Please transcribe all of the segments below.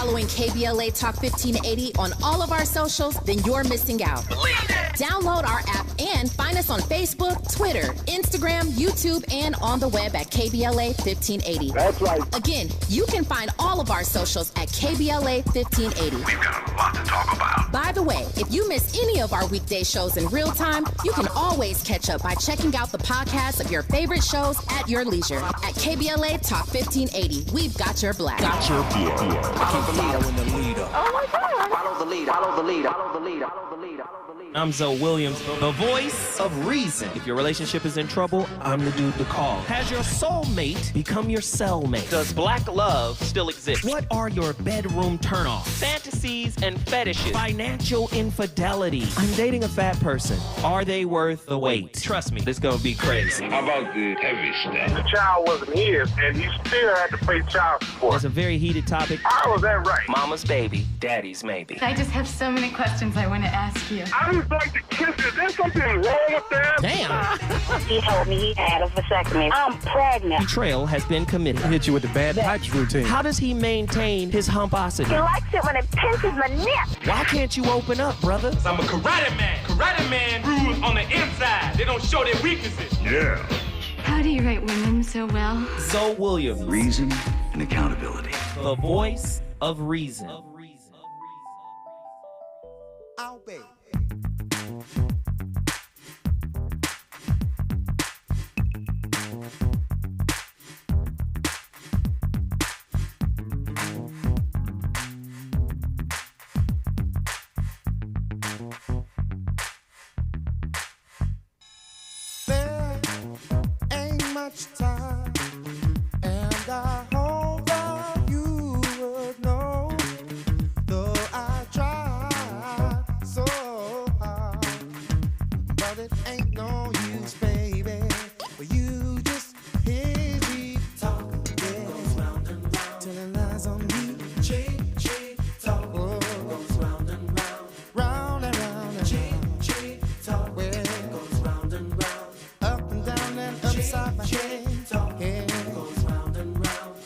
following KBLA Talk 1580 on all of our socials, then you're missing out. Download our app and find us on Facebook, Twitter, Instagram, YouTube, and on the web at KBLA 1580. That's right. Again, you can find all of our socials at KBLA 1580. We've got a lot to talk about. By the way, if you miss any of our weekday shows in real time, you can always catch up by checking out the podcast of your favorite shows at your leisure. At KBLA Talk 1580, we've got your black. Follow the leader. Oh my God. Follow the leader. Follow the leader. Follow the leader. Follow the leader. I'm Zoe Williams, the voice of reason. If your relationship is in trouble, I'm the dude to call. Has your soulmate become your cellmate? Does black love still exist? What are your bedroom turnoffs? Fantasies and fetishes. Financial infidelity. I'm dating a fat person. Are they worth the wait? Trust me, this gonna be crazy. How about the heavy stuff? The child wasn't his, and he still had to pay child support. It's a very heated topic. How was that right? Mama's baby, daddy's maybe. I just have so many questions I want to ask you. I just like to kiss it. Is there something wrong with that? Damn. He told me he had a vasectomy. I'm pregnant. Betrayal has been committed. Hit you with the bad pipes routine. How does he maintain his humposity? He likes it when it pinches my nip. Why can't you open up, brother? I'm a karate man. Karate man rules on the inside. They don't show their weaknesses. Yeah. How do you write women so well? Zoe Williams, Reason and accountability. the voice of reason. I'll be. There ain't much time, and I hope that you would know. Though I try so hard, but it ain't no use, baby. For you just hear me talk, yeah. Goes round and round, telling lies on me. Cheat, talk. Goes round and round, round and round and cheat, talk. Well, goes round and round, up and down and upside my head. Talk. Yeah. Goes round and round.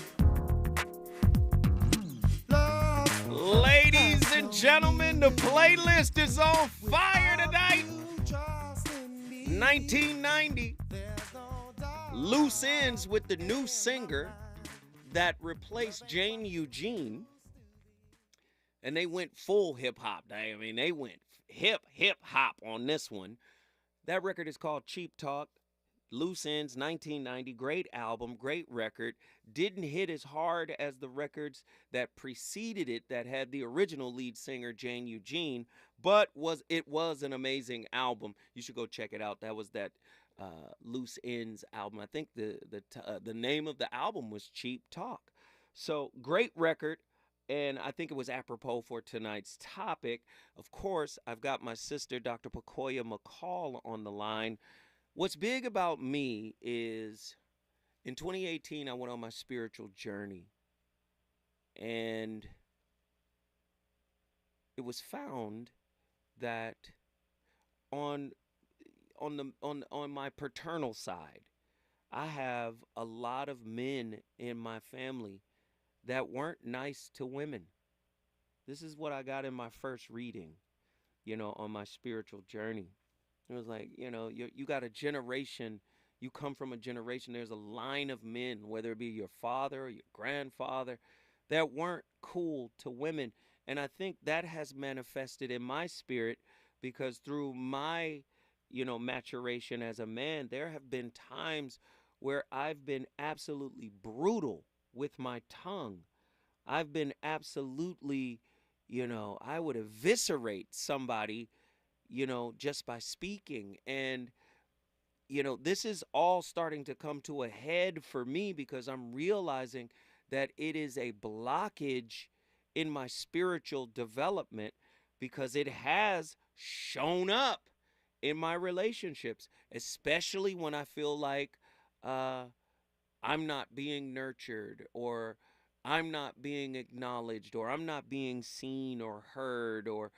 Love. Ladies and gentlemen, the playlist is on fire tonight. 1990. Loose Ends with the new singer that replaced Jane Eugene. And they went full hip-hop. I mean, they went hip-hop on this one. That record is called Cheap Talk. Loose Ends, 1990. Great album, great record. Didn't hit as hard as the records that preceded it that had the original lead singer, Jane Eugene, but it was an amazing album. You should go check it out. That was that Loose Ends album. I think the name of the album was Cheap Talk. So great record. And I think it was apropos for tonight's topic. Of course, I've got my sister, Dr. Pacoya McCall, on the line. What's big about me is in 2018, I went on my spiritual journey. And it was found that on my paternal side, I have a lot of men in my family that weren't nice to women. This is what I got in my first reading, on my spiritual journey. It was like, you got a generation, you come from a generation, there's a line of men, whether it be your father or your grandfather, that weren't cool to women. And I think that has manifested in my spirit because through my, maturation as a man, there have been times where I've been absolutely brutal with my tongue. I've been absolutely, I would eviscerate somebody, just by speaking. And, this is all starting to come to a head for me because I'm realizing that it is a blockage in my spiritual development because it has shown up in my relationships, especially when I feel like I'm not being nurtured, or I'm not being acknowledged, or I'm not being seen or heard, or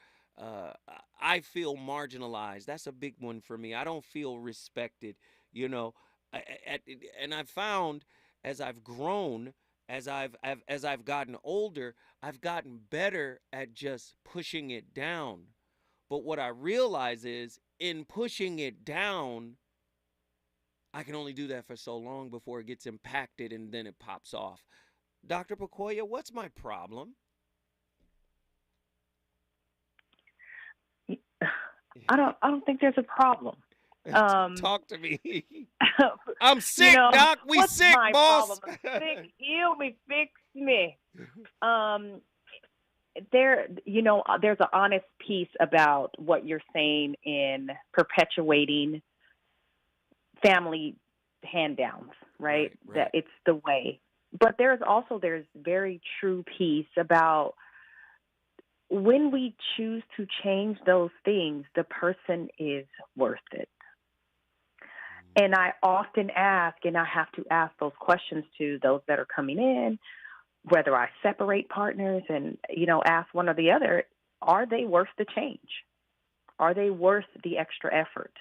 I feel marginalized. That's a big one for me. I don't feel respected, and I found as I've grown as I've gotten older, I've gotten better at just pushing it down. But what I realize is in pushing it down, I can only do that for so long before it gets impacted and then it pops off. Dr. Pacoya, what's my problem? I don't think there's a problem. Talk to me. I'm sick, Doc. We what's sick, my boss. Problem? I'm sick. Heal me, fix me. There's an honest piece about what you're saying in perpetuating family hand-downs, right? That it's the way. But there's very true piece about when we choose to change those things, the person is worth it. And I often ask, and I have to ask those questions to those that are coming in, whether I separate partners and, ask one or the other, are they worth the change? Are they worth the extra effort?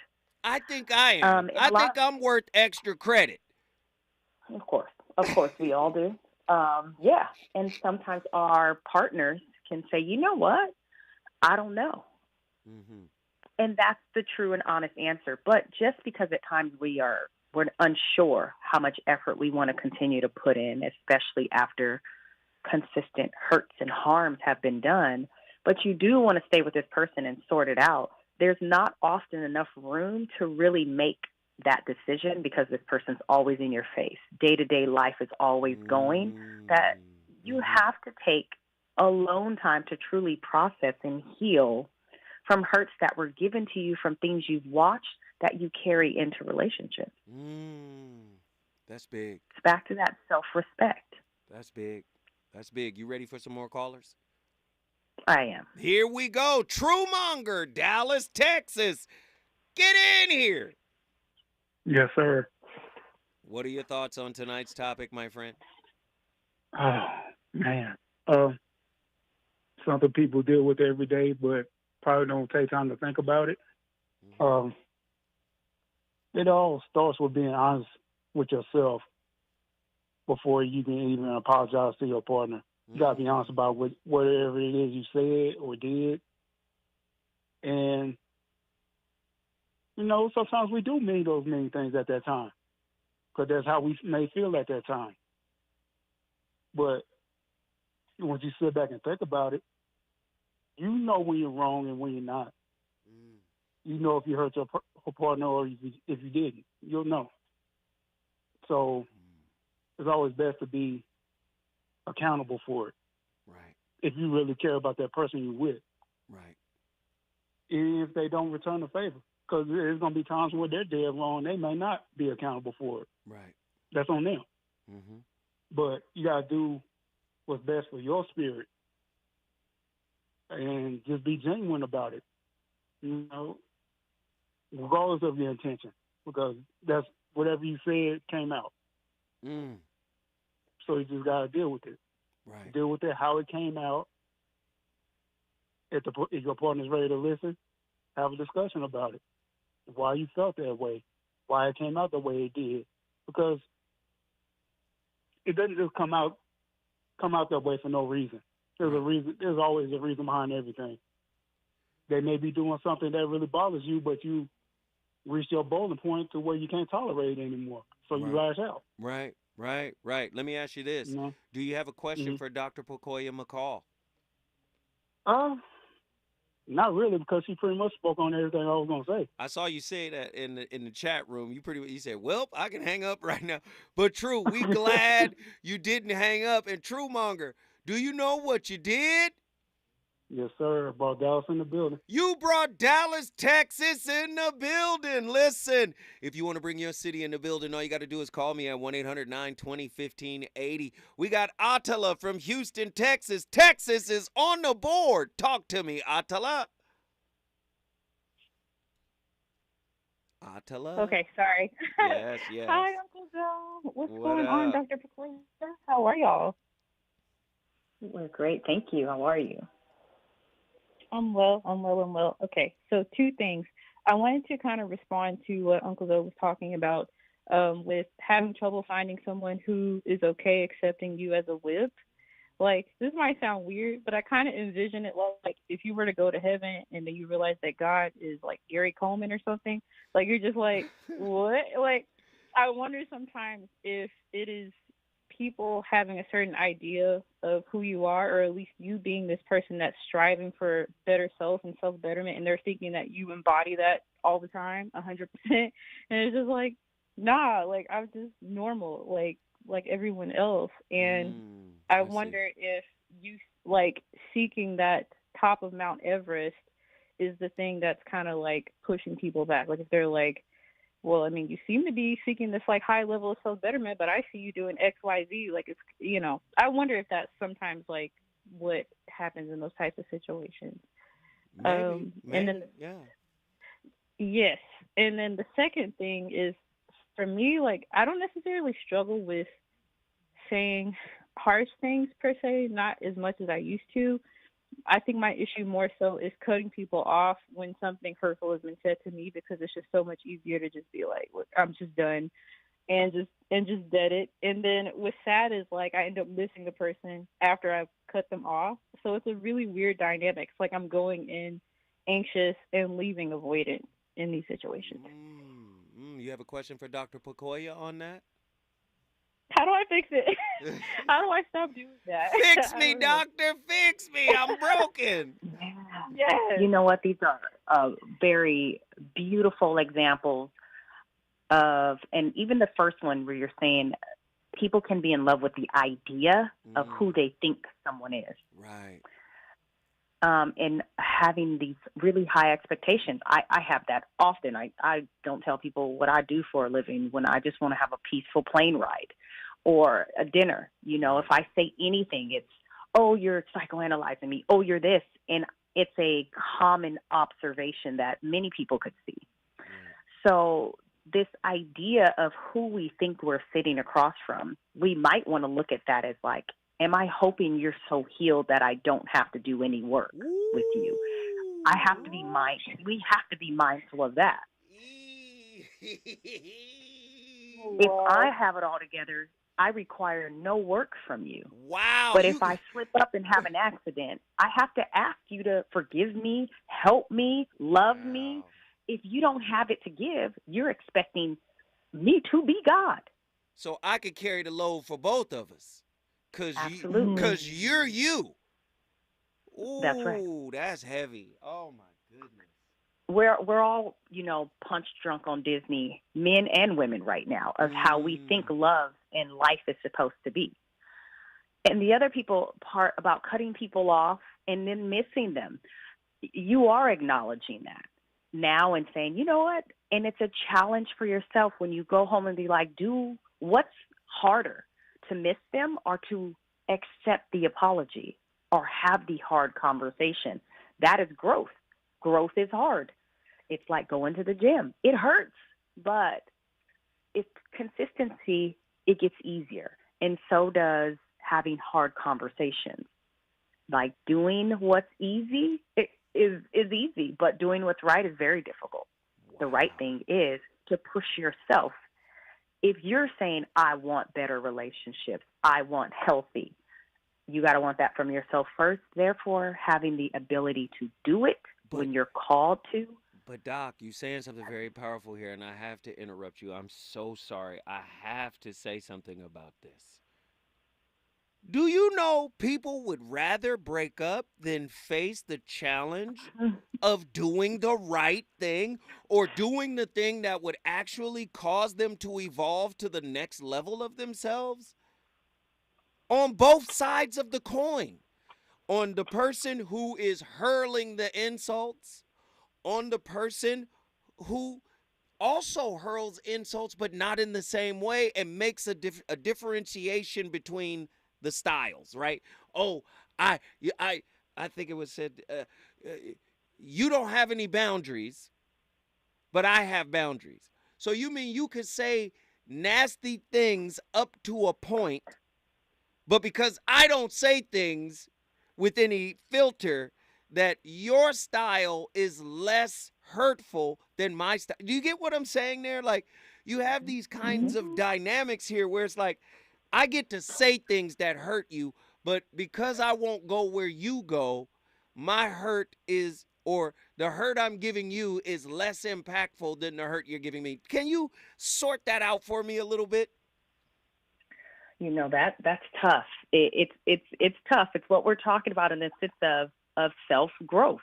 I think I am. I think I'm worth extra credit. Of course, we all do. Yeah. And sometimes our partners can say, you know what? I don't know. Mm-hmm. And that's the true and honest answer. But just because at times we're unsure how much effort we want to continue to put in, especially after consistent hurts and harms have been done, but you do want to stay with this person and sort it out, there's not often enough room to really make that decision because this person's always in your face. Day-to-day life is always going, that you have to take alone time to truly process and heal from hurts that were given to you from things you've watched that you carry into relationships. That's big. It's back to that self-respect. That's big. That's big. You ready for some more callers? I am. Here we go. Truemonger, Dallas, Texas. Get in here. Yes, sir. What are your thoughts on tonight's topic, my friend? Oh, man. Something people deal with every day, but probably don't take time to think about it. It all starts with being honest with yourself before you can even apologize to your partner. You got to be honest about whatever it is you said or did. And, sometimes we do mean those mean things at that time because that's how we may feel at that time. But once you sit back and think about it, you know when you're wrong and when you're not. You know if you hurt your partner or if you didn't. You'll know. So it's always best to be accountable for it. Right. If you really care about that person you're with. Right. Even if they don't return the favor. Because there's going to be times where they're dead wrong. They may not be accountable for it. Right. That's on them. Mm-hmm. But you got to do what's best for your spirit. And just be genuine about it. Regardless of your intention. Because that's whatever you said came out. So you just got to deal with it. Right. Deal with it, how it came out. If your partner's ready to listen, have a discussion about it. Why you felt that way. Why it came out the way it did. Because it doesn't just come out that way for no reason. There's a reason. There's always a reason behind everything. They may be doing something that really bothers you, but you reach your boiling point to where you can't tolerate it anymore. So you lash out. Right. Let me ask you this. Do you have a question for Dr. Pacoya McCall? Not really, because she pretty much spoke on everything I was going to say. I saw you say that in the chat room. You said, well, I can hang up right now. But True, we glad you didn't hang up. And Truemonger, do you know what you did? Yes, sir. Brought Dallas in the building. You brought Dallas, Texas in the building. Listen, if you want to bring your city in the building, all you got to do is call me at 1-800-920-1580. We got Attila from Houston, Texas. Texas is on the board. Talk to me, Attila. Attila? Okay, sorry. Yes. Hi, Uncle Joe. What's going on, Dr. Pacoya? How are y'all? We're great. Thank you. How are you? I'm well. Okay, so two things. I wanted to kind of respond to what Uncle Joe was talking about with having trouble finding someone who is okay accepting you as a whip. Like, this might sound weird, but I kind of envision it like if you were to go to heaven and then you realize that God is like Gary Coleman or something. Like, you're just like, what? Like, I wonder sometimes if it is people having a certain idea of who you are, or at least you being this person that's striving for better self and self-betterment, and they're thinking that you embody that all the time, 100%. And it's just like, nah, like, I'm just normal, like everyone else. And I wonder if you, like, seeking that top of Mount Everest is the thing that's kind of, like, pushing people back. Like, if they're like, well, I mean, you seem to be seeking this, like, high level of self-betterment, but I see you doing X, Y, Z. Like, it's, you know, I wonder if that's sometimes, like, what happens in those types of situations. Maybe. And then, yes. And then the second thing is, for me, like, I don't necessarily struggle with saying harsh things per se, not as much as I used to. I think my issue more so is cutting people off when something hurtful has been said to me, because it's just so much easier to just be like, look, I'm just done, and just dead it. And then what's sad is, like, I end up missing the person after I've cut them off. So it's a really weird dynamic. It's like I'm going in anxious and leaving avoidant in these situations. You have a question for Dr. Pakoya on that? How do I fix it? How do I stop doing that? Fix me, doctor. Fix me. I'm broken. Yes. You know what? These are very beautiful examples of, and even the first one where you're saying people can be in love with the idea of who they think someone is. Right. And having these really high expectations. I have that often. I don't tell people what I do for a living when I just want to have a peaceful plane ride or a dinner. You know, if I say anything, it's, oh, you're psychoanalyzing me. Oh, you're this. And it's a common observation that many people could see. So this idea of who we think we're sitting across from, we might want to look at that as like, am I hoping you're so healed that I don't have to do any work with you? I have to be we have to be mindful of that. If I have it all together, I require no work from you. Wow. But if I slip up and have an accident, I have to ask you to forgive me, help me, love me. If you don't have it to give, you're expecting me to be God. So I could carry the load for both of us. Absolutely. Because you're you. Ooh, that's right. That's heavy. Oh, my goodness. We're all, you know, punch drunk on Disney, men and women right now, of how we think love and life is supposed to be. And the other part about cutting people off and then missing them, you are acknowledging that now and saying, you know what? And it's a challenge for yourself when you go home and be like, what's harder, to miss them or to accept the apology or have the hard conversation? That is growth. Growth is hard. It's like going to the gym. It hurts, but it's consistency. It gets easier. And so does having hard conversations. Like, doing what's easy is easy, but doing what's right is very difficult. Wow. The right thing is to push yourself. If you're saying, I want better relationships, I want healthy, you got to want that from yourself first. Therefore, having the ability to do it when you're called to. But, Doc, you're saying something very powerful here, and I have to interrupt you. I'm so sorry. I have to say something about this. Do you know people would rather break up than face the challenge of doing the right thing or doing the thing that would actually cause them to evolve to the next level of themselves? On both sides of the coin. On the person who is hurling the insults, on the person who also hurls insults but not in the same way, and makes a differentiation between the styles, right? Oh, I think it was said, you don't have any boundaries, but I have boundaries. So you mean you could say nasty things up to a point, but because I don't say things with any filter, that your style is less hurtful than my style. Do you get what I'm saying there? Like, you have these kinds of dynamics here where it's like, I get to say things that hurt you, but because I won't go where you go, my hurt is, or the hurt I'm giving you is less impactful than the hurt you're giving me. Can you sort that out for me a little bit? You know, that's tough. It's tough. It's what we're talking about in the sense of self-growth.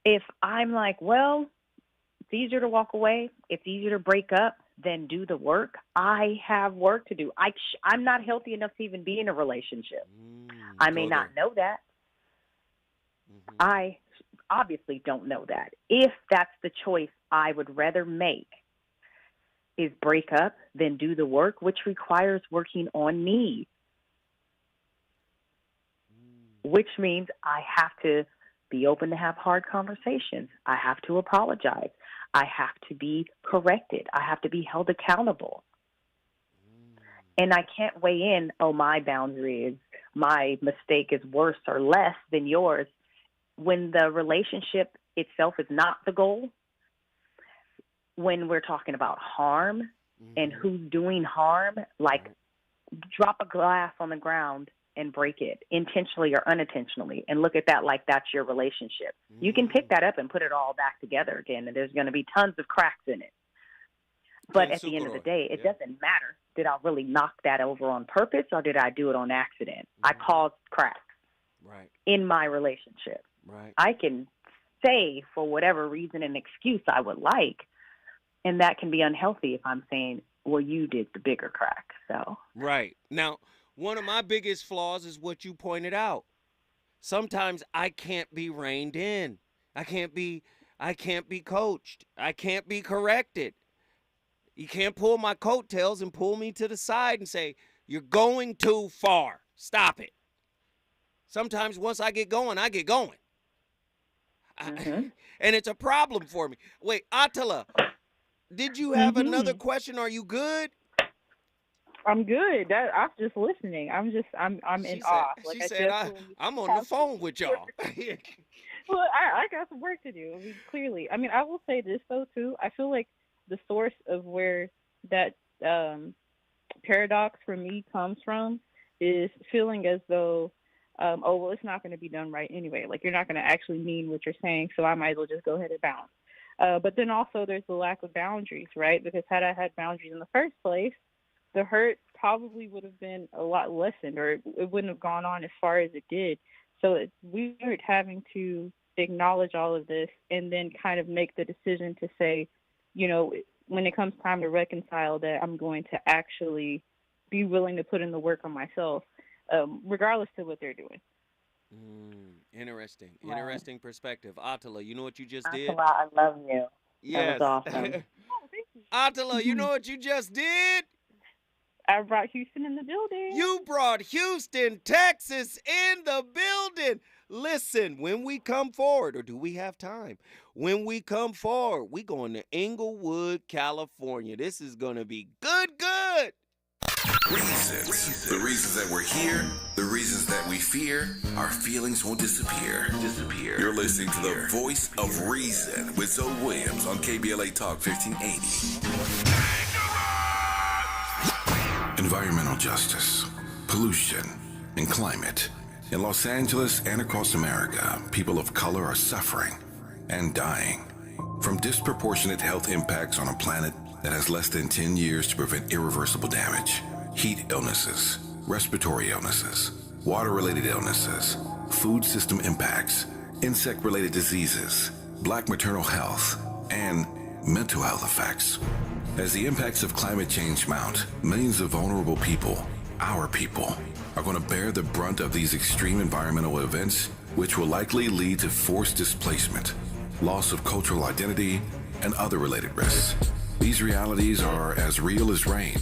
If I'm like, well, it's easier to walk away, it's easier to break up than do the work, I have work to do. I'm not healthy enough to even be in a relationship. I may not know that. I obviously don't know that. If that's the choice I would rather make, is break up than do the work, which requires working on me, which means I have to be open to have hard conversations. I have to apologize. I have to be corrected. I have to be held accountable. And I can't weigh in, oh, my boundary is, my mistake is worse or less than yours, when the relationship itself is not the goal. When we're talking about harm and who's doing harm, like drop a glass on the ground and break it intentionally or unintentionally, and look at that like that's your relationship. You can pick that up and put it all back together again, and there's going to be tons of cracks in it. But at the end of the day, it doesn't matter. Did I really knock that over on purpose, or did I do it on accident? I caused cracks in my relationship. I can say for whatever reason an excuse I would like, and that can be unhealthy if I'm saying, well, you did the bigger crack. So Now, one of my biggest flaws is what you pointed out. Sometimes I can't be reined in. I can't be coached. I can't be corrected. You can't pull my coattails and pull me to the side and say, you're going too far. Stop it. Sometimes once I get going, I get going. And it's a problem for me. Wait, Attila, did you have another question? Are you good? I'm good. I'm just listening. I'm in awe. Like she said, I'm on the phone with y'all. Well, I got some work to do. I mean, clearly. I mean, I will say this, though, too. I feel like the source of where that paradox for me comes from is feeling as though, oh, well, it's not going to be done right anyway. Like, you're not going to actually mean what you're saying, so I might as well just go ahead and bounce. But then also there's the lack of boundaries, right? Because had I had boundaries in the first place, the hurt probably would have been a lot lessened, or it wouldn't have gone on as far as it did. So it's weird having to acknowledge all of this and then kind of make the decision to say, you know, when it comes time to reconcile, that I'm going to actually be willing to put in the work on myself, regardless of what they're doing. Interesting. Interesting perspective. Attila, you know what you just did? Attila, I love you. Yes. That was awesome. Attila, you know what you just did? I brought Houston in the building. You brought Houston, Texas in the building. Listen, when we come forward, or do we have time? When we come forward, we going to Inglewood, California. This is going to be good. Reasons. The reasons that we're here, the reasons that we fear, our feelings won't disappear. You're listening to the voice of reason with Zoe Williams on KBLA Talk 1580. Environmental justice, pollution, and climate. In Los Angeles and across America, people of color are suffering and dying from disproportionate health impacts on a planet that has less than 10 years to prevent irreversible damage. Heat illnesses, respiratory illnesses, water-related illnesses, food system impacts, insect-related diseases, black maternal health, and mental health effects. As the impacts of climate change mount, millions of vulnerable people, our people, are going to bear the brunt of these extreme environmental events, which will likely lead to forced displacement, loss of cultural identity, and other related risks. These realities are as real as rain.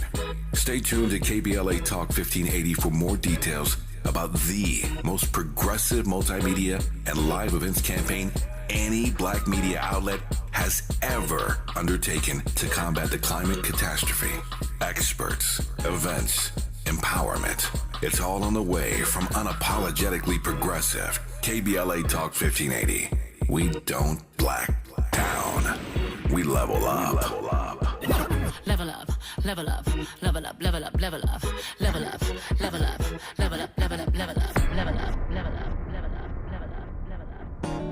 Stay tuned to KBLA Talk 1580 for more details about the most progressive multimedia and live events campaign any black media outlet has ever undertaken to combat the climate catastrophe. Experts, events, empowerment. It's all on the way from unapologetically progressive KBLA Talk 1580. We don't black down. we level up. Level up, level up, level up, level up, level up, level up, level up, level up, level up, level up, level up, level up.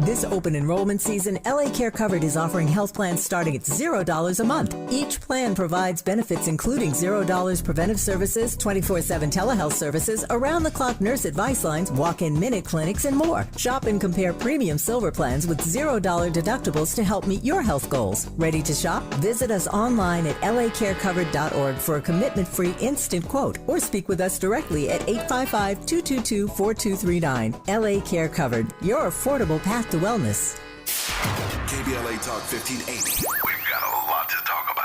This open enrollment season, LA Care Covered is offering health plans starting at $0 a month. Each plan provides benefits including $0 preventive services, 24/7 telehealth services, around-the-clock nurse advice lines, walk-in minute clinics, and more. Shop and compare premium silver plans with $0 deductibles to help meet your health goals. Ready to shop? Visit us online at lacarecovered.org for a commitment-free instant quote or speak with us directly at 855-222-4239. LA Care Covered, your affordable path to wellness. KBLA Talk 1580. We've got a lot to talk about.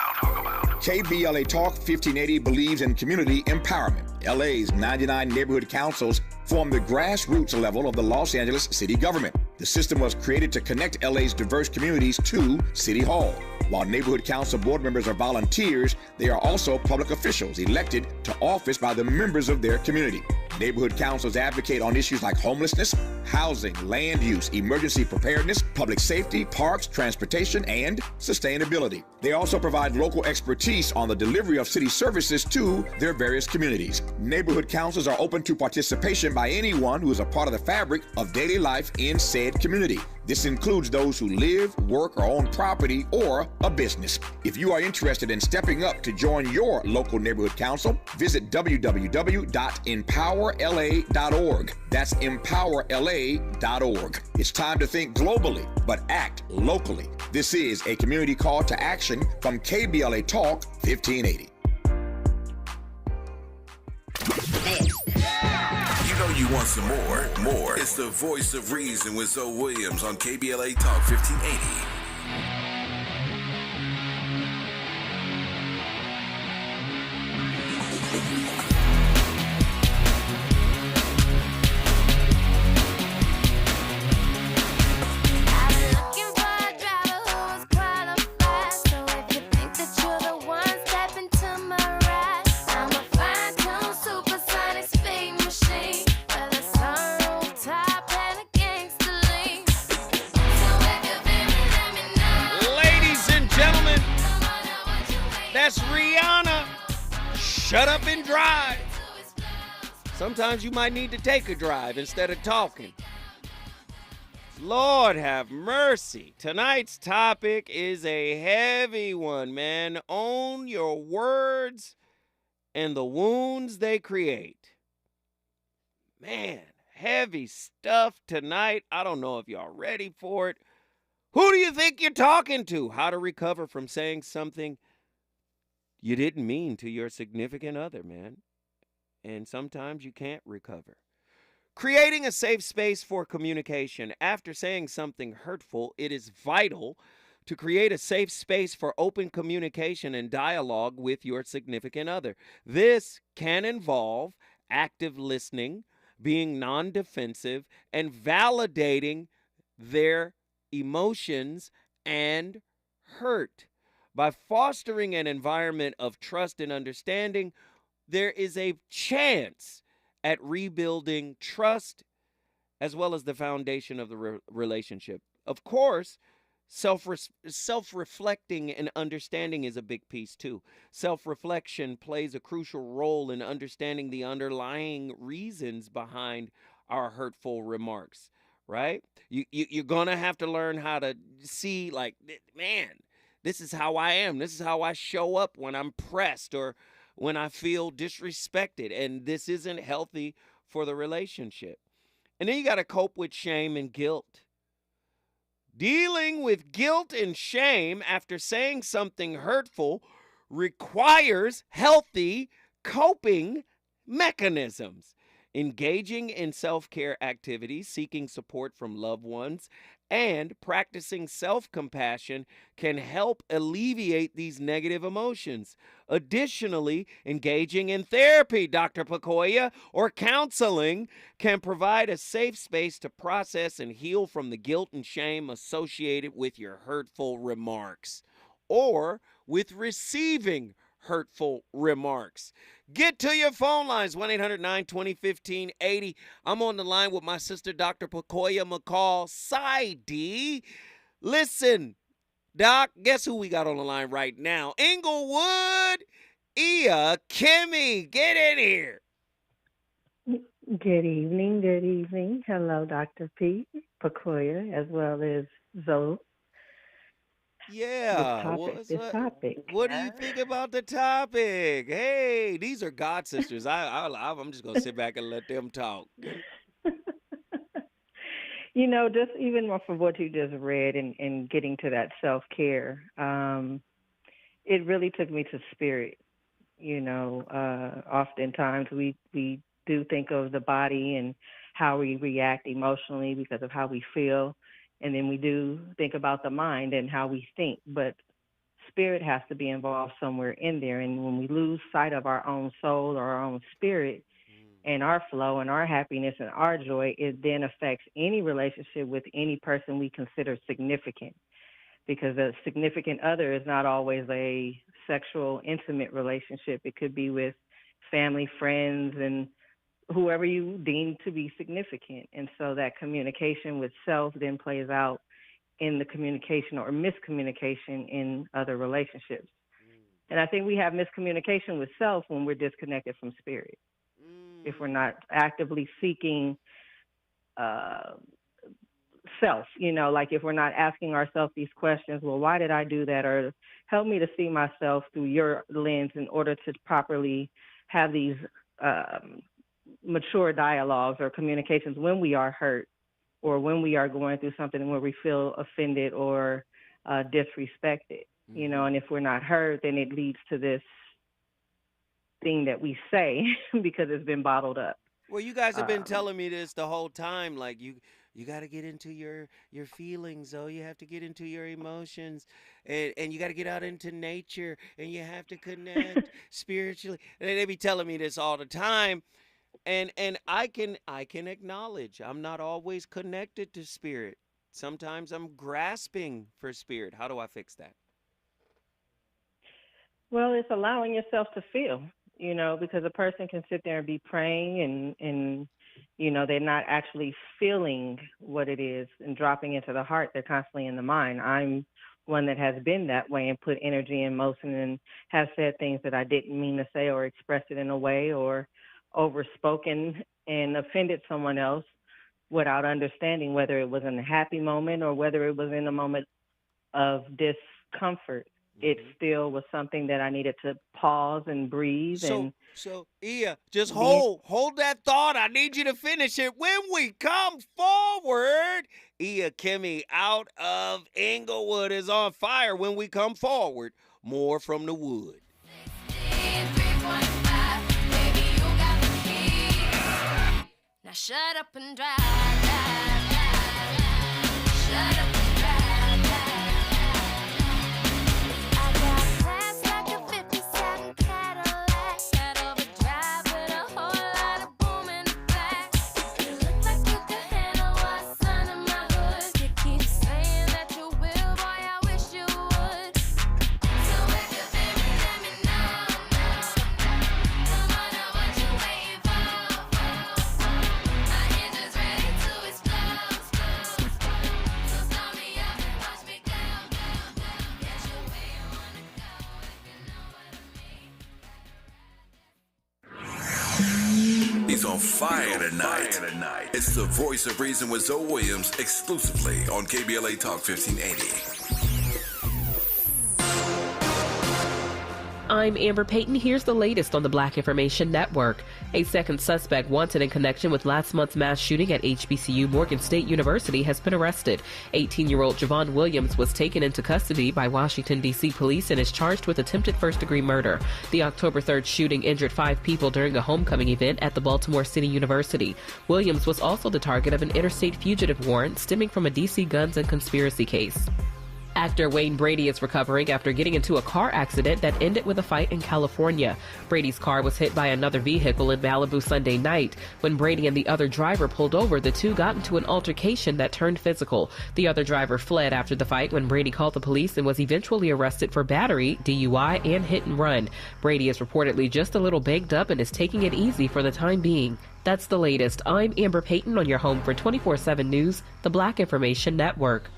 KBLA Talk 1580 believes in community empowerment. LA's 99 neighborhood councils form the grassroots level of the Los Angeles city government. The system was created to connect LA's diverse communities to City Hall. While neighborhood council board members are volunteers, they are also public officials elected to office by the members of their community. Neighborhood councils advocate on issues like homelessness, housing, land use, emergency preparedness, public safety, parks, transportation, and sustainability. They also provide local expertise on the delivery of city services to their various communities. Neighborhood councils are open to participation by anyone who is a part of the fabric of daily life in said community. This includes those who live, work, or own property or a business. If you are interested in stepping up to join your local neighborhood council, visit www.empowerla.org. That's empowerla.org. It's time to think globally, but act locally. This is a community call to action from KBLA Talk 1580. You know you want some more. It's the voice of reason with Zoe Williams on KBLA Talk 1580. Shut up and drive. Sometimes you might need to take a drive instead of talking. Lord have mercy. Tonight's topic is a heavy one, man. Own your words and the wounds they create. Man, heavy stuff tonight. I don't know if y'all ready for it. Who do you think you're talking to? How to recover from saying something you didn't mean to your significant other, man. And sometimes you can't recover. Creating a safe space for communication. After saying something hurtful, it is vital to create a safe space for open communication and dialogue with your significant other. This can involve active listening, being non-defensive, and validating their emotions and hurt. By fostering an environment of trust and understanding, there is a chance at rebuilding trust as well as the foundation of the relationship. Of course, self-reflecting and understanding is a big piece too. Self-reflection plays a crucial role in understanding the underlying reasons behind our hurtful remarks, right? You're going to have to learn how to see, like, man, this is how I am. This is how I show up when I'm pressed or when I feel disrespected. And this isn't healthy for the relationship. And then you got to cope with shame and guilt. Dealing with guilt and shame after saying something hurtful requires healthy coping mechanisms. Engaging in self-care activities, seeking support from loved ones, and practicing self-compassion can help alleviate these negative emotions. Additionally, engaging in therapy, Dr. Pacoya, or counseling can provide a safe space to process and heal from the guilt and shame associated with your hurtful remarks or with receiving hurtful remarks. Get to your phone lines, 1-800-920-1580. I'm on the line with my sister, Dr. Pacoya McCall Saidi. Listen, Doc, guess who we got on the line right now? Inglewood, Kimmy, get in here. Good evening, good evening. Hello, Dr. Pete, Pakoya, as well as Zoe. Yeah. This topic. What do you think about the topic? Hey, these are God sisters. I'm just going to sit back and let them talk. You know, just even from what you just read and getting to that self-care, it really took me to spirit. You know, oftentimes we do think of the body and how we react emotionally because of how we feel. And then we do think about the mind and how we think. But spirit has to be involved somewhere in there. And when we lose sight of our own soul or our own spirit and our flow and our happiness and our joy, it then affects any relationship with any person we consider significant. Because a significant other is not always a sexual, intimate relationship. It could be with family, friends, and whoever you deem to be significant. And so that communication with self then plays out in the communication or miscommunication in other relationships. And I think we have miscommunication with self when we're disconnected from spirit. If we're not actively seeking self, you know, like if we're not asking ourselves these questions, well, why did I do that? Or help me to see myself through your lens in order to properly have these mature dialogues or communications when we are hurt or when we are going through something where we feel offended or disrespected, you know, and if we're not heard, then it leads to this thing that we say because it's been bottled up. Well, you guys have been telling me this the whole time, like you got to get into your feelings, though. You have to get into your emotions, and you got to get out into nature, and you have to connect spiritually. And they be telling me this all the time, and I can acknowledge I'm not always connected to spirit. Sometimes I'm grasping for spirit. How do I fix that? Well, it's allowing yourself to feel, you know, because a person can sit there and be praying and you know, they're not actually feeling what it is and dropping into the heart. They're constantly in the mind. I'm one that has been that way and put energy in motion and have said things that I didn't mean to say or expressed it in a way or overspoken and offended someone else without understanding whether it was in a happy moment or whether it was in a moment of discomfort. It still was something that I needed to pause and breathe. So, just hold that thought. I need you to finish it. When we come forward, Kimmy out of Inglewood is on fire. When we come forward, more from the wood. Now shut up and drive. Shut up. He's on fire tonight. It's the Voice of Reason with Zoe Williams exclusively on KBLA Talk 1580. I'm Amber Payton. Here's the latest on the Black Information Network. A second suspect wanted in connection with last month's mass shooting at HBCU Morgan State University has been arrested. 18-year-old Javon Williams was taken into custody by Washington, D.C. police and is charged with attempted first-degree murder. The October 3rd shooting injured 5 people during a homecoming event at the Baltimore City University. Williams was also the target of an interstate fugitive warrant stemming from a D.C. guns and conspiracy case. Actor Wayne Brady is recovering after getting into a car accident that ended with a fight in California. Brady's car was hit by another vehicle in Malibu Sunday night. When Brady and the other driver pulled over, the two got into an altercation that turned physical. The other driver fled after the fight when Brady called the police and was eventually arrested for battery, DUI, and hit and run. Brady is reportedly just a little banged up and is taking it easy for the time being. That's the latest. I'm Amber Payton on your home for 24/7 News, the Black Information Network.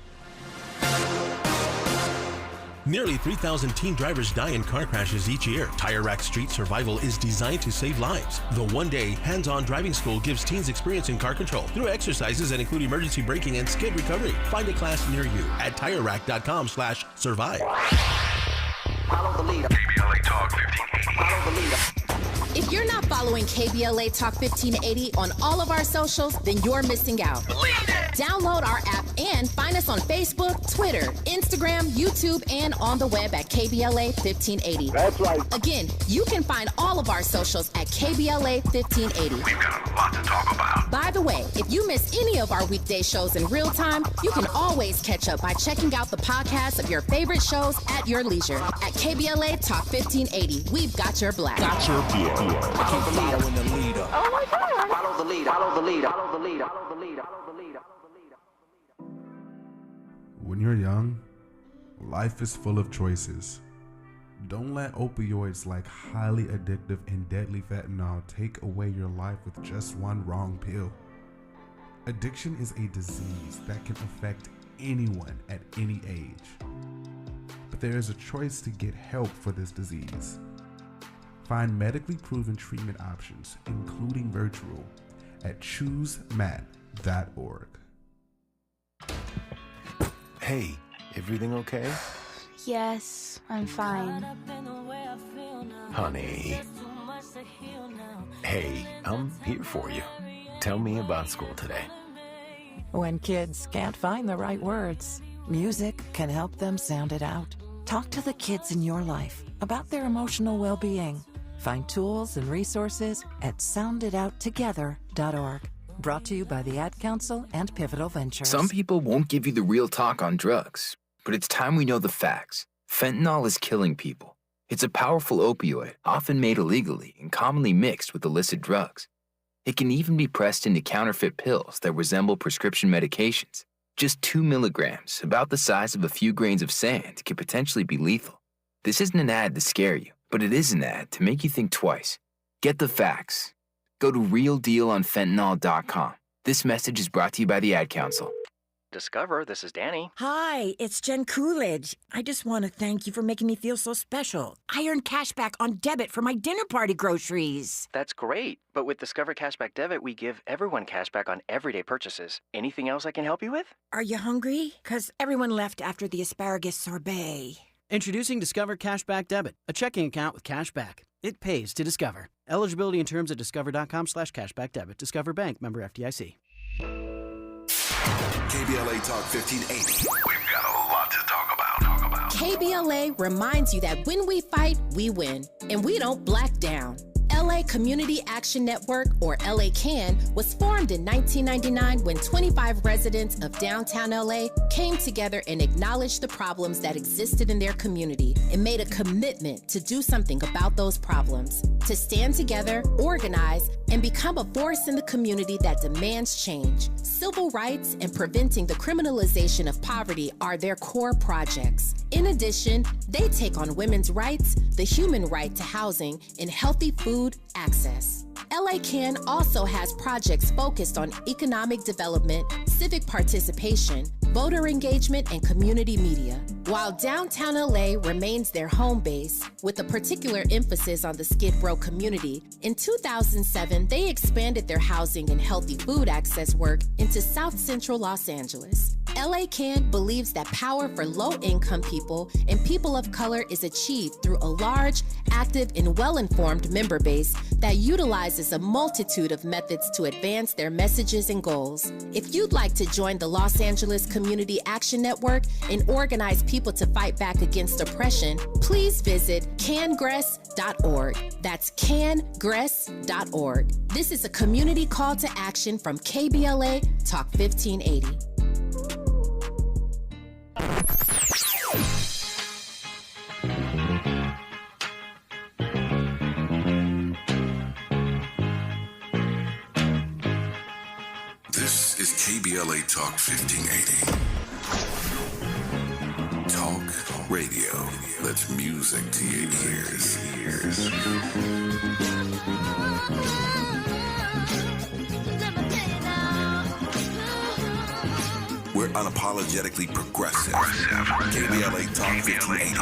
Nearly 3,000 teen drivers die in car crashes each year. Tire Rack Street Survival is designed to save lives. The one-day hands-on driving school gives teens experience in car control through exercises that include emergency braking and skid recovery. Find a class near you at TireRack.com/survive. Follow the leader. KBLA Talk 1580. Follow the leader. If you're not following KBLA Talk 1580 on all of our socials, then you're missing out. Download our app and find us on Facebook, Twitter, Instagram, YouTube, and on the web at KBLA 1580. That's right. Again, you can find all of our socials at KBLA 1580. We've got a lot to talk about. By the way, if you miss any of our weekday shows in real time, you can always catch up by checking out the podcast of your favorite shows at your leisure. At KBLA Talk 1580, we've got your black. Got your black. Follow the leader. Oh my God. Follow the leader. Follow the leader. Follow the leader. Follow the leader. Follow the leader. When you're young, life is full of choices. Don't let opioids like highly addictive and deadly fentanyl take away your life with just one wrong pill. Addiction is a disease that can affect anyone at any age. But there is a choice to get help for this disease. Find medically proven treatment options, including virtual, at choosemat.org. Hey, everything okay? Yes, I'm fine. Honey. Hey, I'm here for you. Tell me about school today. When kids can't find the right words, music can help them sound it out. Talk to the kids in your life about their emotional well-being. Find tools and resources at sounditouttogether.org. Brought to you by the Ad Council and Pivotal Ventures. Some people won't give you the real talk on drugs, but it's time we know the facts. Fentanyl is killing people. It's a powerful opioid, often made illegally and commonly mixed with illicit drugs. It can even be pressed into counterfeit pills that resemble prescription medications. Just 2 milligrams, about the size of a few grains of sand, can potentially be lethal. This isn't an ad to scare you, but it is an ad to make you think twice. Get the facts. Go to realdealonfentanyl.com. This message is brought to you by the Ad Council. Discover, this is Danny. Hi, it's Jen Coolidge. I just want to thank you for making me feel so special. I earned cash back on debit for my dinner party groceries. That's great. But with Discover Cashback Debit, we give everyone cash back on everyday purchases. Anything else I can help you with? Are you hungry? 'Cause everyone left after the asparagus sorbet. Introducing Discover Cashback Debit, a checking account with cash back. It pays to Discover. Eligibility and terms at discover.com/cashbackdebit. Discover Bank, member FDIC. KBLA Talk 1580. We've got a lot to talk about. KBLA reminds you that when we fight, we win, and we don't black down. LA Community Action Network, or LA CAN, was formed in 1999 when 25 residents of downtown LA came together and acknowledged the problems that existed in their community and made a commitment to do something about those problems, to stand together, organize, and become a force in the community that demands change. Civil rights and preventing the criminalization of poverty are their core projects. In addition, they take on women's rights, the human right to housing, and healthy food access. LA CAN also has projects focused on economic development, civic participation, voter engagement, and community media. While downtown LA remains their home base, with a particular emphasis on the Skid Row community, in 2007, they expanded their housing and healthy food access work into South Central Los Angeles. LA CAN believes that power for low-income people and people of color is achieved through a large, active, and well-informed member base that utilizes a multitude of methods to advance their messages and goals. If you'd like to join the Los Angeles Community Action Network and organize people to fight back against oppression, please visit cangress.org. That's cangress.org. This is a community call to action from KBLA Talk 1580. This is KBLA Talk 1580. Talk radio. That's music to your ears. We're unapologetically progressive. KBLA Talk 1580.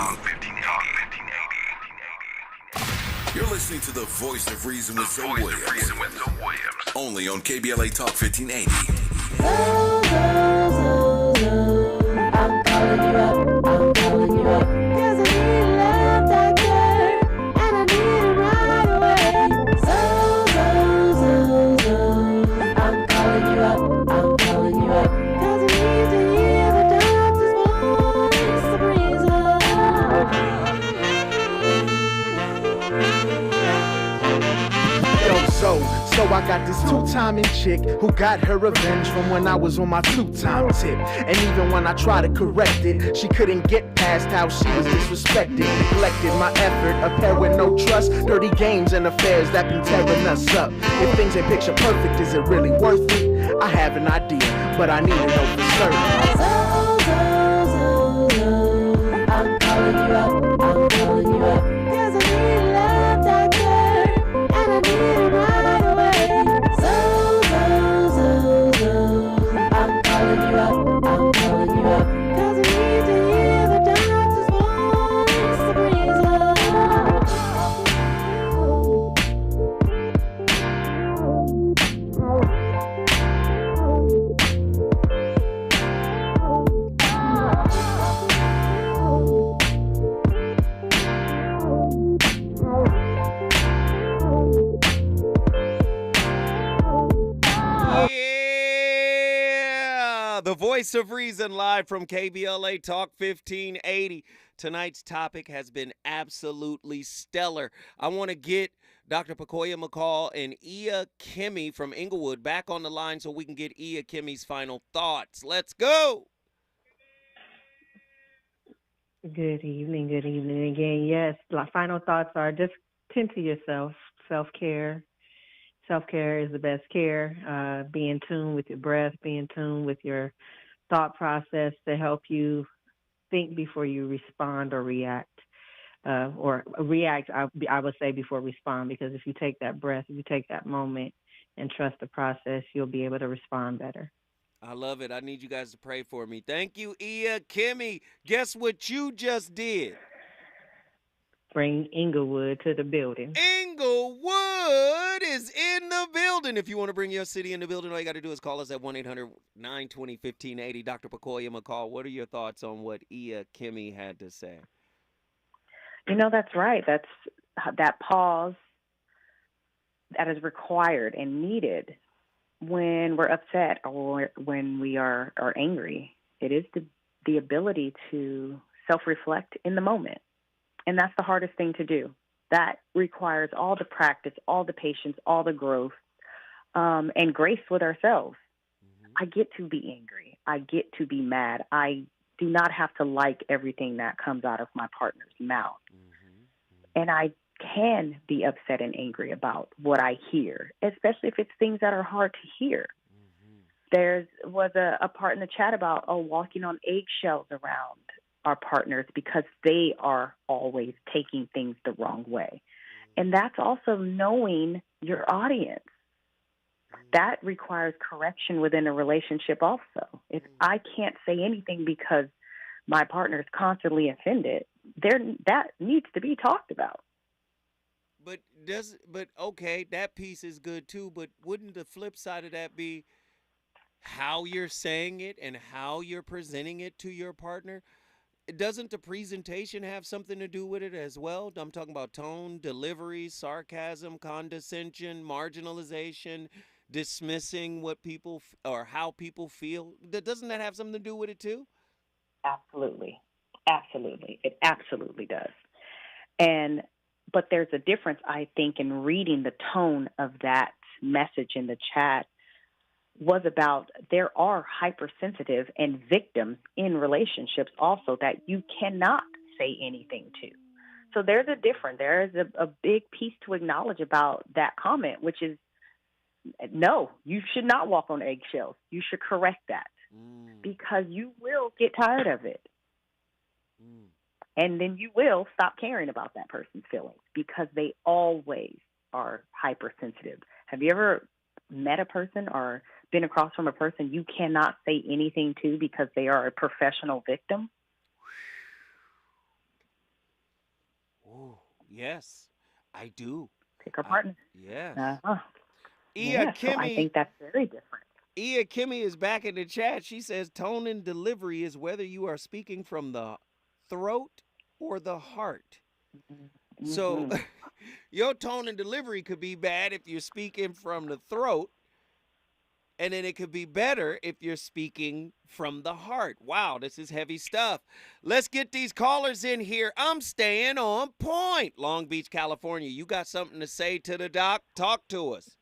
You're listening to the voice of reason with Zoe Williams. Only on KBLA Talk 1580. I'm calling you up, I'm calling you up. 'Cause I need love that care, and I need it right away. I'm calling you up, I'm calling you up. 'Cause I need to hear the doctor's voice, the reason. Yo, so I got this two-timing chick who got her revenge from when I was on my two-time tip. And even when I tried to correct it, she couldn't get past how she was disrespected, neglected my effort, a pair with no trust, dirty games and affairs that been tearing us up. If things ain't picture perfect, is it really worth it? I have an idea, but I need to know for certain. I'm calling you up, I'm calling you up. 'Cause I need love that care, and I need it right away. I'm calling you up, I'm calling you up. 'Cause I need to hear the doctor's voice, the reason. Yeah, the voice of reason live from KBLA Talk 1580. Tonight's topic has been absolutely stellar. I want to get Dr. Pacoya McCall and Ia Kimmy from Inglewood back on the line so we can get Ia Kimmy's final thoughts. Let's go. Good evening again. Yes, my final thoughts are just tend to yourself, self-care. Self-care is the best care. Be in tune with your breath, be in tune with your thought process to help you think before you respond or react. Or react, I would say, before respond, because if you take that breath, if you take that moment and trust the process, you'll be able to respond better. I love it. I need you guys to pray for me. Thank you, Ia Kimmy. Guess what you just did? Bring Inglewood to the building. Inglewood is in the building. If you want to bring your city in the building, all you got to do is call us at 1-800-920-1580. Dr. Pacoya McCall, what are your thoughts on what Ia Kimmy had to say? You know, that's right. That's that pause that is required and needed when we're upset or when we are angry. It is the ability to self-reflect in the moment. And that's the hardest thing to do. That requires all the practice, all the patience, all the growth, and grace with ourselves. Mm-hmm. I get to be angry. I get to be mad. I do not have to like everything that comes out of my partner's mouth. Mm-hmm. And I can be upset and angry about what I hear, especially if it's things that are hard to hear. Mm-hmm. There was a part in the chat about walking on eggshells around our partners because they are always taking things the wrong way. And that's also knowing your audience. That requires correction within a relationship also. If I can't say anything because my partner is constantly offended, that needs to be talked about. But okay, that piece is good too, but wouldn't the flip side of that be how you're saying it and how you're presenting it to your partner? Doesn't the presentation have something to do with it as well? I'm talking about tone, delivery, sarcasm, condescension, marginalization, dismissing what people or how people feel. Doesn't that have something to do with it too? Absolutely. It absolutely does. But there's a difference, I think, in reading the tone of that message in the chat was about there are hypersensitive and victims in relationships also that you cannot say anything to. So there's a difference. There is a big piece to acknowledge about that comment, which is, no, you should not walk on eggshells. You should correct that because you will get tired of it. And then you will stop caring about that person's feelings because they always are hypersensitive. Have you ever met a person or been across from a person you cannot say anything to because they are a professional victim? Oh, yes, I do. Pick a partner. Yes. Yeah, so I think that's very different. Ia Kimmy is back in the chat. She says tone and delivery is whether you are speaking from the throat or the heart. So your tone and delivery could be bad if you're speaking from the throat, and then it could be better if you're speaking from the heart. Wow, this is heavy stuff. Let's get these callers in here. I'm staying on point. Long Beach, California. You got something to say to the doc? Talk to us.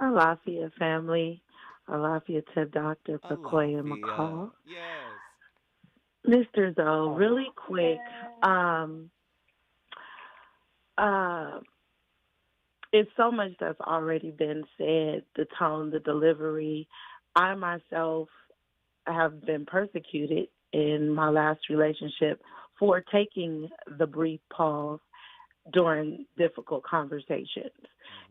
Alafia family. Alafia to Dr. Pakoya McCall. Yes. Mr. Zoe, really quick. It's so much that's already been said, the tone, the delivery. I myself have been persecuted in my last relationship for taking the brief pause during difficult conversations.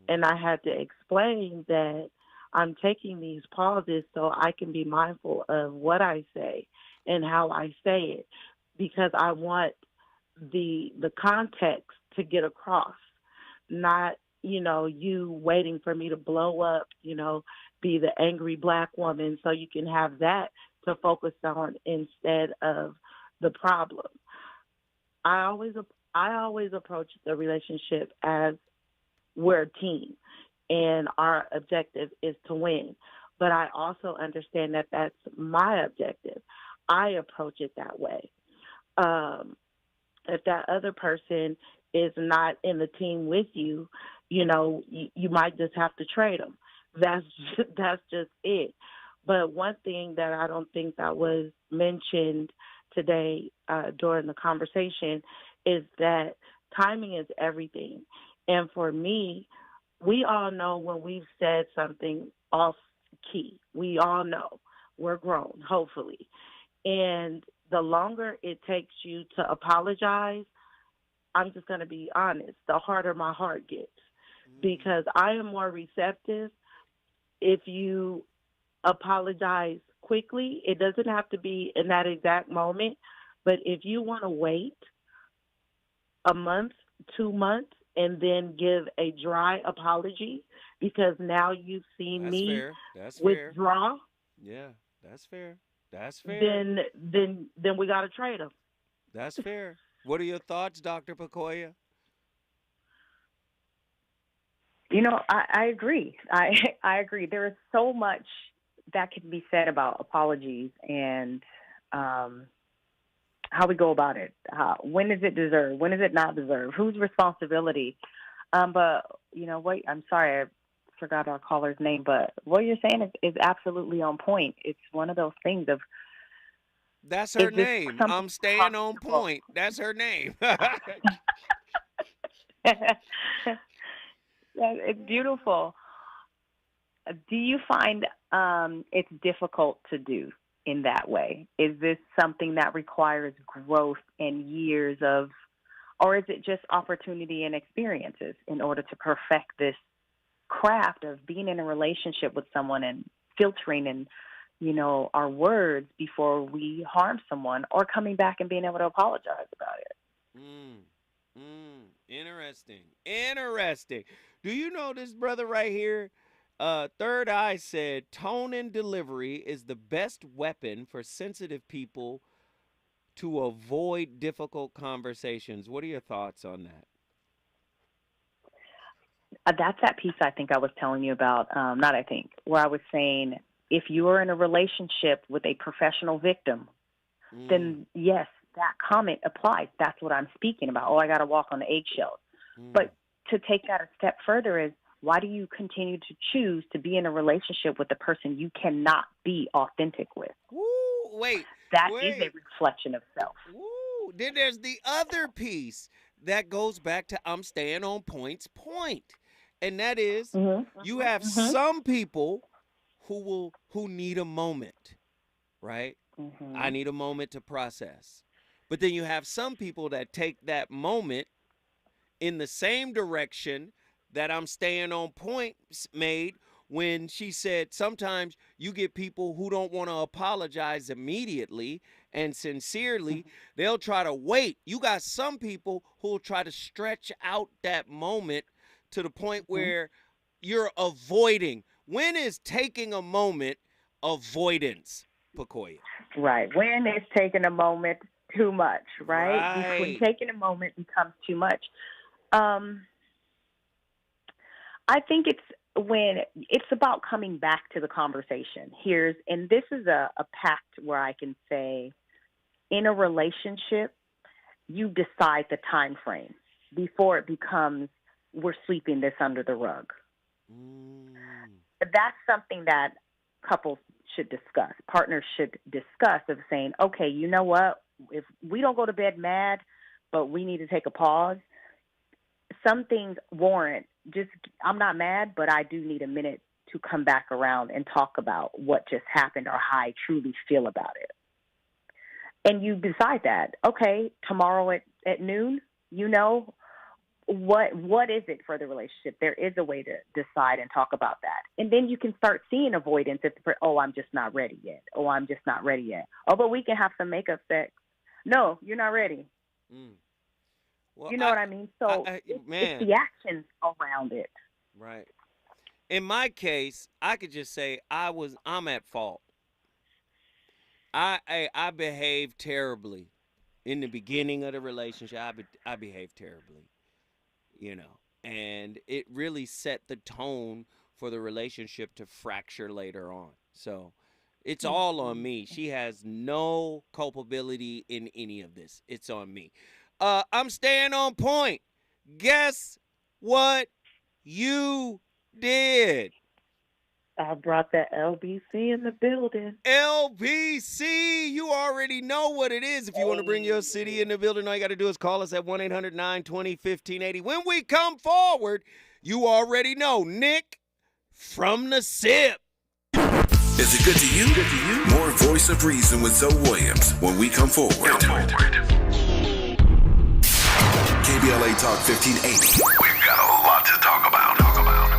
And I had to explain that I'm taking these pauses so I can be mindful of what I say and how I say it, because I want the context to get across, not, you waiting for me to blow up, be the angry Black woman so you can have that to focus on instead of the problem. I always approach the relationship as we're a team and our objective is to win. But I also understand that that's my objective. I approach it that way. If that other person is not in the team with you, you might just have to trade them. That's just it. But one thing that I don't think that was mentioned today during the conversation is that timing is everything. And for me, we all know when we've said something off key. We all know. We're grown, hopefully. And the longer it takes you to apologize, I'm just going to be honest, the harder my heart gets. Because I am more receptive if you apologize quickly. It doesn't have to be in that exact moment. But if you want to wait a month, 2 months, and then give a dry apology because now you've seen me withdraw. Yeah, that's fair. That's fair. Then we got to trade them. That's fair. What are your thoughts, Dr. Pakoya? I agree. I agree. There is so much that can be said about apologies and how we go about it. When is it deserved? When is it not deserved? Whose responsibility? But wait, I'm sorry, I forgot our caller's name. But what you're saying is absolutely on point. It's one of those things of. That's her name. I'm staying on point. That's her name. It's beautiful. Do you find it's difficult to do in that way? Is this something that requires growth and years of, or is it just opportunity and experiences in order to perfect this craft of being in a relationship with someone and filtering and, our words before we harm someone, or coming back and being able to apologize about it? Interesting. Do you know this brother right here? Third Eye said, tone and delivery is the best weapon for sensitive people to avoid difficult conversations. What are your thoughts on that? That's that piece I think I was telling you about, where I was saying if you are in a relationship with a professional victim, then yes, that comment applies. That's what I'm speaking about. Oh, I got to walk on the eggshells. But to take that a step further is, why do you continue to choose to be in a relationship with a person you cannot be authentic with? That is a reflection of self. Then there's the other piece that goes back to I'm staying on point. And that is you have some people who need a moment, right? I need a moment to process. But then you have some people that take that moment in the same direction that I'm staying on point made, when she said sometimes you get people who don't want to apologize immediately and sincerely. They'll try to wait. You got some people who will try to stretch out that moment to the point where you're avoiding. When is taking a moment avoidance, Pacoya? Right. When is taking a moment too much, right? When taking a moment becomes too much. I think it's when it's about coming back to the conversation. And this is a pact where I can say, in a relationship, you decide the time frame before it becomes, we're sweeping this under the rug. That's something that couples should discuss. Partners should discuss of saying, okay, you know what? If we don't go to bed mad, but we need to take a pause, some things warrant I'm not mad, but I do need a minute to come back around and talk about what just happened or how I truly feel about it. And you decide that, okay, tomorrow at noon, what is it for the relationship? There is a way to decide and talk about that. And then you can start seeing avoidance I'm just not ready yet. Oh, I'm just not ready yet. Oh, but we can have some makeup sex. No, you're not ready. Well, you know what I mean? So it's the actions around it. Right. In my case, I could just say I'm at fault. I behaved terribly in the beginning of the relationship. I behaved terribly, and it really set the tone for the relationship to fracture later on. So it's all on me. She has no culpability in any of this. It's on me. I'm staying on point. Guess what you did? I brought that LBC in the building. LBC, you already know what it is. If you want to bring your city in the building, all you got to do is call us at 1-800-920-1580. When we come forward, you already know Nick from the SIP. Is it good to you? More Voice of Reason with Zoe Williams when we come forward. KBLA Talk 1580. We've got a lot to talk about.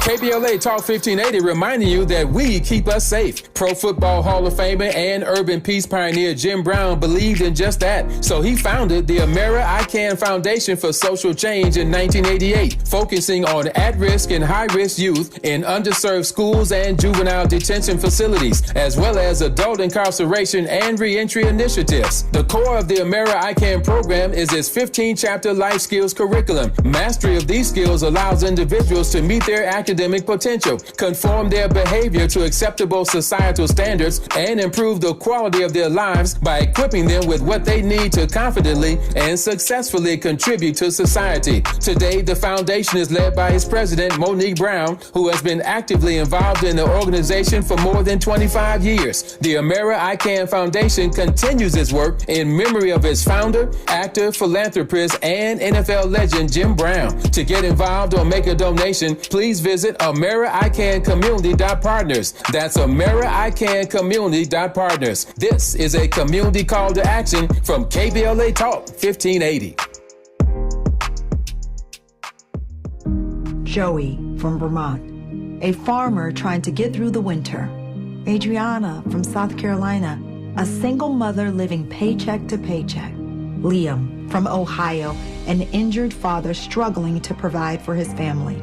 KBLA Talk 1580 reminding you that we keep us safe. Pro Football Hall of Famer and urban peace pioneer Jim Brown believed in just that. So he founded the Amera I Can Foundation for Social Change in 1988, focusing on at-risk and high-risk youth in underserved schools and juvenile detention facilities, as well as adult incarceration and reentry initiatives. The core of the Amera I Can program is its 15-chapter life skills curriculum. Mastery of these skills allows individuals to meet their academic potential, conform their behavior to acceptable societal standards, and improve the quality of their lives by equipping them with what they need to confidently and successfully contribute to society. Today, the foundation is led by its president, Monique Brown, who has been actively involved in the organization for more than 25 years. The Amera I Can Foundation continues its work in memory of its founder, actor, philanthropist, and NFL legend Jim Brown. To get involved or make a donation, please visit AmeriICanCommunity.partners. That's AmeriICanCommunity.partners. This is a community call to action from KBLA Talk 1580. Joey from Vermont, a farmer trying to get through the winter. Adriana from South Carolina, a single mother living paycheck to paycheck. Liam from Ohio, an injured father struggling to provide for his family.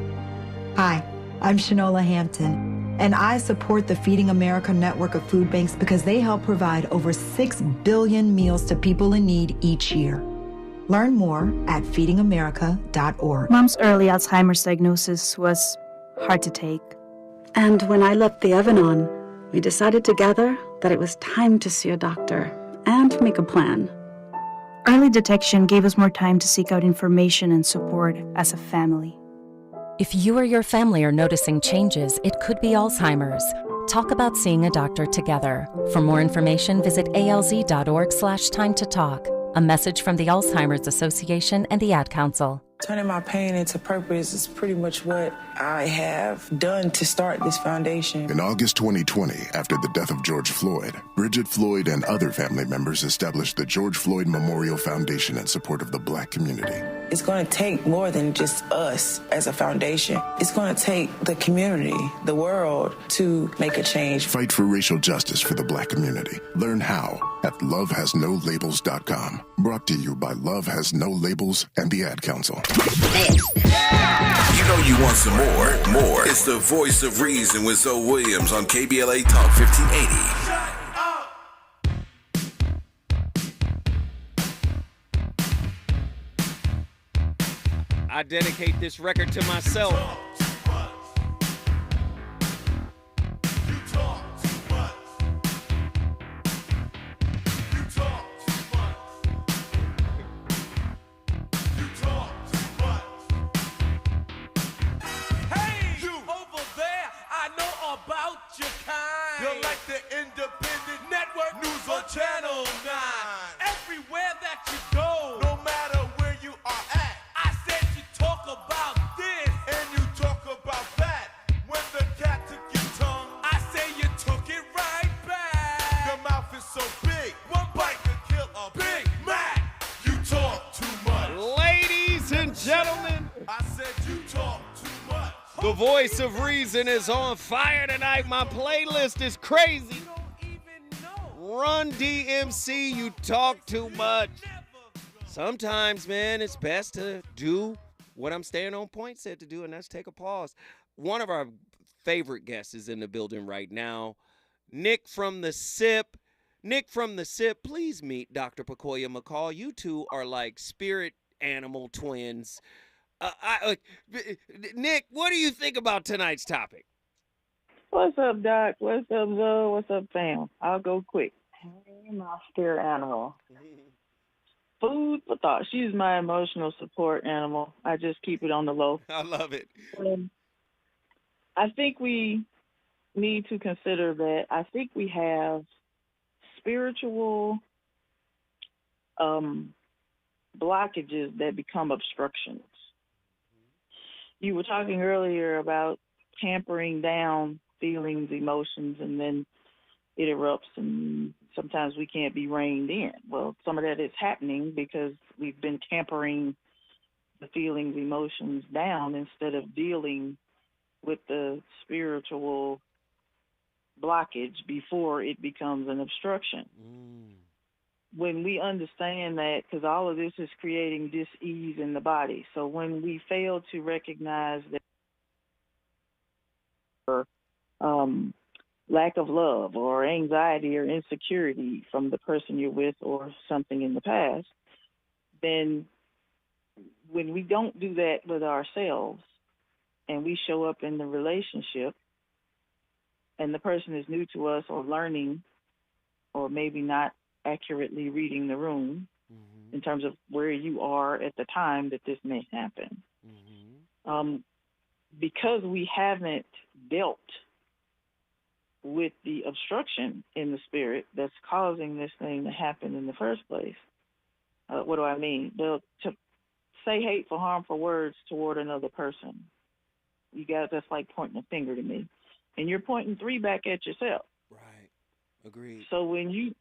Hi, I'm Shanola Hampton, and I support the Feeding America network of food banks because they help provide over 6 billion meals to people in need each year. Learn more at feedingamerica.org. Mom's early Alzheimer's diagnosis was hard to take. And when I left the oven on, we decided together that it was time to see a doctor and make a plan. Early detection gave us more time to seek out information and support as a family. If you or your family are noticing changes, it could be Alzheimer's. Talk about seeing a doctor together. For more information, visit alz.org/time to talk. A message from the Alzheimer's Association and the Ad Council. Turning my pain into purpose is pretty much what I have done to start this foundation. In August 2020, after the death of George Floyd, Bridget Floyd and other family members established the George Floyd Memorial Foundation in support of the Black community. It's going to take more than just us as a foundation. It's going to take the community, the world, to make a change. Fight for racial justice for the Black community. Learn how at lovehasnolabels.com. Brought to you by Love Has No Labels and the Ad Council. You know you want some more. It's the voice of reason with Zoe Williams on KBLA Talk 1580. I dedicate this record to myself. You're like the independent network news on Channel 9. Everywhere that you go, no matter where you are at, I said you talk about this and you talk about that. When the cat took your tongue, I say you took it right back. Your mouth is so big, one bite could kill a Big Mac. You talk too much. Ladies and gentlemen, I said you talk too much. the voice of reason is on fire tonight. My playlist is crazy. Run DMC, you talk too much. Sometimes, man, it's best to do what I'm staying on point said to do, and that's take a pause. One of our favorite guests is in the building right now, Nick from the SIP. Nick from the SIP, please meet Dr. Pacoya McCall. You two are like spirit animal twins. Nick, what do you think about tonight's topic? What's up, Doc? What's up, Zoe? What's up, fam? I'll go quick. Hey, my spirit animal. Food for thought. She's my emotional support animal. I just keep it on the low. I love it. I think we need to consider that I think we have spiritual blockages that become obstructions. You were talking earlier about tampering down feelings, emotions, and then it erupts and sometimes we can't be reined in. Well, some of that is happening because we've been tampering the feelings, emotions down instead of dealing with the spiritual blockage before it becomes an obstruction. When we understand that, because all of this is creating dis-ease in the body. So when we fail to recognize that lack of love or anxiety or insecurity from the person you're with or something in the past, then when we don't do that with ourselves and we show up in the relationship and the person is new to us or learning or maybe not accurately reading the room in terms of where you are at the time that this may happen, because we haven't dealt with the obstruction in the spirit that's causing this thing to happen in the first place. What do I mean? To say hateful, harmful words toward another person. That's like pointing a finger to me. And you're pointing 3 back at yourself. Right. Agreed. So when you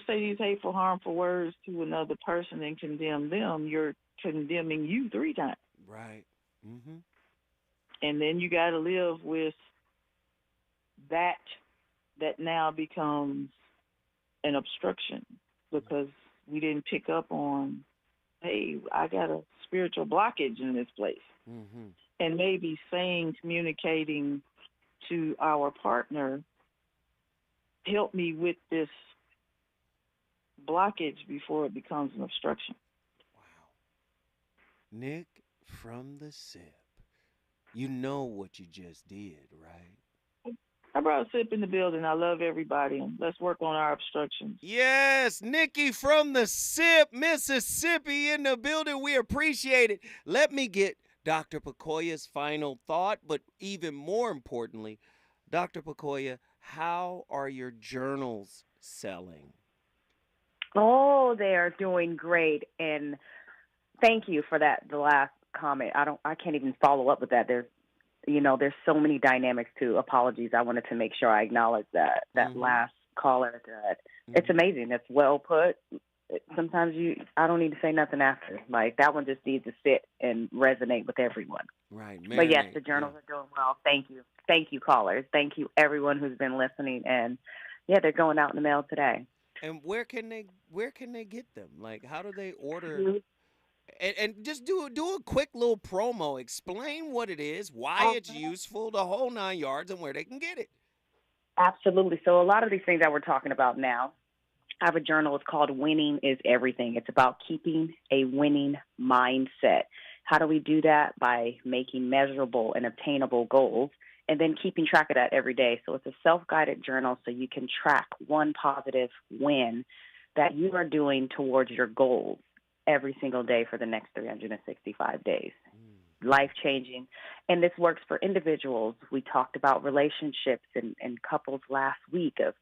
say these hateful, harmful words to another person and condemn them, you're condemning you 3 times. Right. Mm-hmm. And then you got to live with that now becomes an obstruction because we didn't pick up on, hey, I got a spiritual blockage in this place. And maybe communicating to our partner, help me with this blockage before it becomes an obstruction. Nick from the SIP. You know what you just did, right? I brought SIP in the building. I love everybody. And let's work on our obstructions. Yes, Nikki from the SIP, Mississippi in the building. We appreciate it. Let me get Dr. Pacoya's final thought, but even more importantly, Dr. Pacoya, how are your journals selling? Oh, they are doing great. And Thank you for that. The last comment. I can't even follow up with that. There's so many dynamics to apologies. I wanted to make sure I acknowledge that last caller. It's amazing. It's well put. Sometimes I don't need to say nothing after. Like, that one just needs to sit and resonate with everyone. Right. But yes, the journals are doing well. Thank you. Thank you, callers. Thank you, everyone who's been listening. And yeah, they're going out in the mail today. And where can they get them? Like, how do they order? And just do a quick little promo. Explain what it is, why it's useful, the whole 9 yards, and where they can get it. Absolutely. So a lot of these things that we're talking about now, I have a journal. It's called Winning is Everything. It's about keeping a winning mindset. How do we do that? By making measurable and obtainable goals and then keeping track of that every day. So it's a self-guided journal so you can track one positive win that you are doing towards your goals every single day for the next 365 days. Life-changing. And this works for individuals. We talked about relationships and couples last week of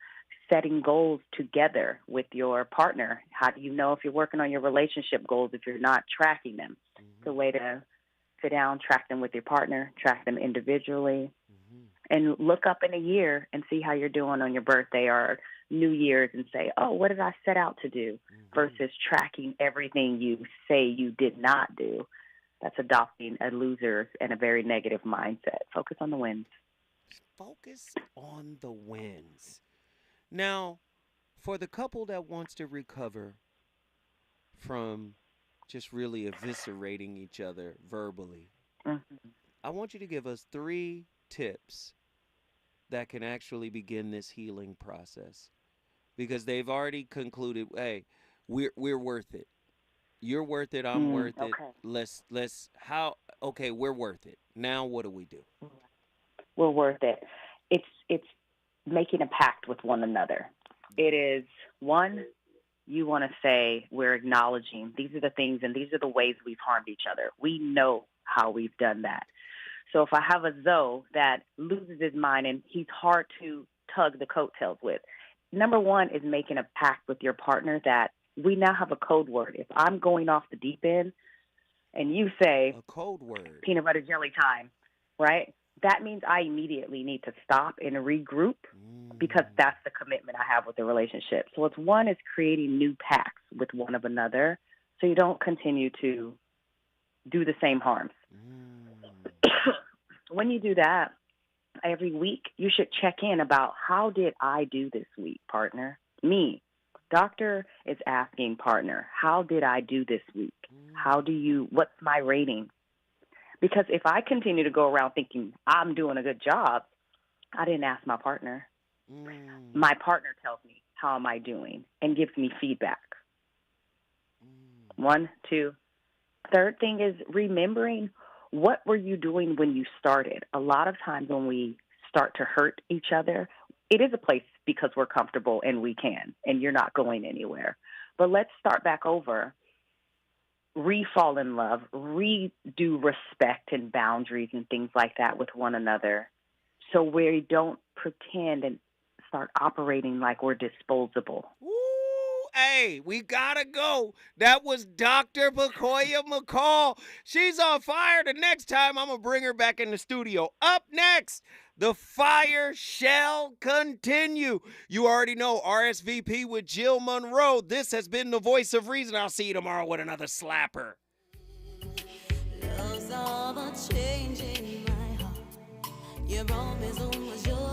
setting goals together with your partner. How do you know if you're working on your relationship goals if you're not tracking them? It's a way to sit down, track them with your partner, track them individually, and look up in a year and see how you're doing on your birthday or New Year's and say, oh, what did I set out to do? Versus tracking everything you say you did not do. That's adopting a loser and a very negative mindset. Focus on the wins. Focus on the wins. Now, for the couple that wants to recover from just really eviscerating each other verbally, I want you to give us 3 tips that can actually begin this healing process. Because they've already concluded, hey, we're worth it. You're worth it, I'm worth it. We're worth it. Now what do we do? We're worth it. It's making a pact with one another. It is, one, you want to say we're acknowledging these are the things and these are the ways we've harmed each other. We know how we've done that. So if I have a Zoe that loses his mind and he's hard to tug the coattails with, number one is making a pact with your partner that we now have a code word. If I'm going off the deep end and you say a code word, peanut butter jelly time, right? That means I immediately need to stop and regroup because that's the commitment I have with the relationship. So it's one is creating new pacts with one of another so you don't continue to do the same harms. When you do that, every week you should check in about how did I do this week, partner? Me. Doctor is asking partner, how did I do this week? What's my rating? Because if I continue to go around thinking I'm doing a good job, I didn't ask my partner. My partner tells me, how am I doing? And gives me feedback. 1, 2. Third thing is remembering what were you doing when you started? A lot of times when we start to hurt each other, it is a place because we're comfortable and we can, and you're not going anywhere. But let's start back over. Re-fall in love, redo respect and boundaries and things like that with one another so we don't pretend and start operating like we're disposable. Hey, we gotta go. That was Dr. Pacoya McCall. She's on fire. The next time I'm gonna bring her back in the studio. Up next, the fire shall continue. You already know RSVP with Jill Monroe. This has been the Voice of Reason. I'll see you tomorrow with another slapper. Love's all but changing my heart. Your promise was yours.